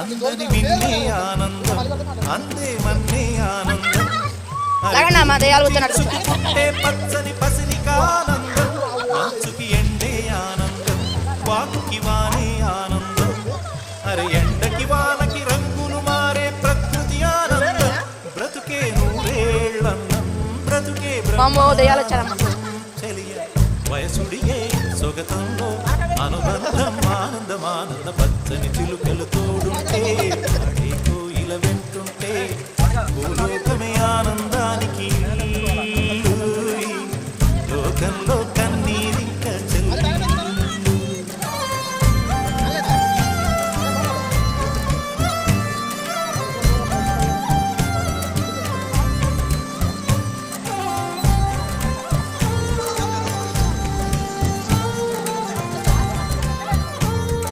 అందని విన్నే ఆనందం అందే మన్నే ఆనందం పుట్టే పచ్చని పసిలికానందం మంచుకి ఎండే ఆనందం వాకుకి వానే ఆనందం అరే ఎండకి వానకి రంగులు మారే ప్రకృతి ఆనందం బ్రతుకే నూరేళ్ళన్నం బ్రతుకే చెలియ వయసుడియే సొగతంలో అనుబంధం ఆనందం ఆనంద పచ్చని చిలుకలు తోడుంటే